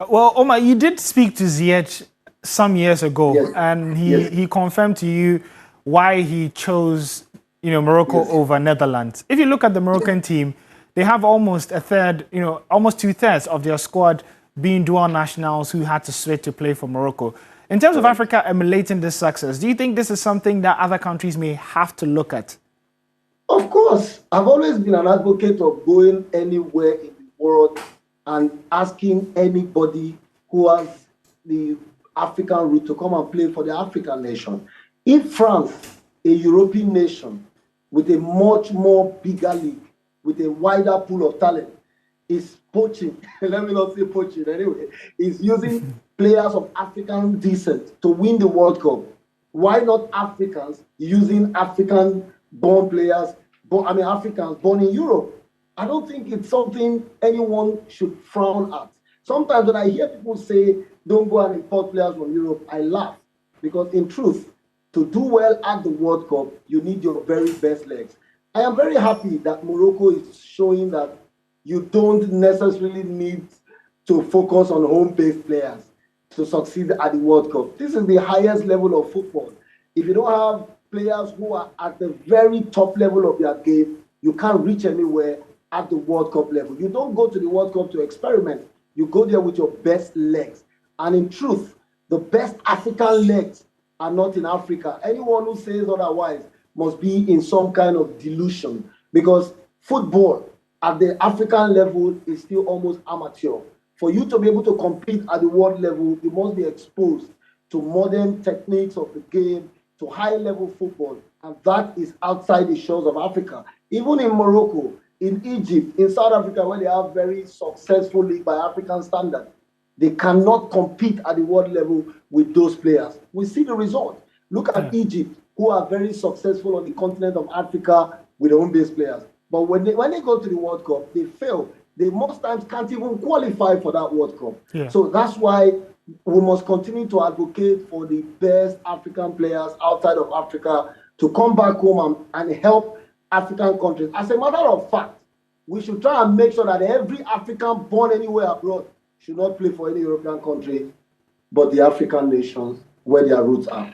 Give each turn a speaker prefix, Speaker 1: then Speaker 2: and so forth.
Speaker 1: Well, Omar, you did speak to Ziyech some years ago,
Speaker 2: Yes,
Speaker 1: and
Speaker 2: yes,
Speaker 1: he confirmed to you why he chose, Morocco
Speaker 2: yes,
Speaker 1: over Netherlands. If you look at the Moroccan team, they have almost a third, almost two-thirds of their squad being dual nationals who had to switch to play for Morocco. In terms of
Speaker 2: correct.
Speaker 1: Africa emulating this success, do you think this is something that other countries may have to look at?
Speaker 2: Of course, I've always been an advocate of going anywhere in the world and asking anybody who has the African root to come and play for the African nation. If France, a European nation with a much more bigger league, with a wider pool of talent, is poaching, let me not say poaching anyway, is using players of African descent to win the World Cup. Why not Africans using African born players, Africans born in Europe? I don't think it's something anyone should frown at. Sometimes when I hear people say, don't go and import players from Europe, I laugh. Because in truth, to do well at the World Cup, you need your very best legs. I am very happy that Morocco is showing that you don't necessarily need to focus on home-based players to succeed at the World Cup. This is the highest level of football. If you don't have players who are at the very top level of their game, you can't reach anywhere at the World Cup level. You don't go to the World Cup to experiment. You go there with your best legs. And in truth, the best African legs are not in Africa. Anyone who says otherwise must be in some kind of delusion, because football at the African level is still almost amateur. For you to be able to compete at the world level, you must be exposed to modern techniques of the game, to high-level football, and that is outside the shores of Africa. Even in Morocco, in Egypt, in South Africa, where they have very successful league by African standard, they cannot compete at the world level with those players. We see the result. Look at Egypt, who are very successful on the continent of Africa with their own base players. But when they go to the World Cup, they fail. They most times can't even qualify for that World Cup.
Speaker 1: Yeah.
Speaker 2: So that's why we must continue to advocate for the best African players outside of Africa to come back home and help African countries. As a matter of fact, we should try and make sure that every African born anywhere abroad should not play for any European country, but the African nations where their roots are.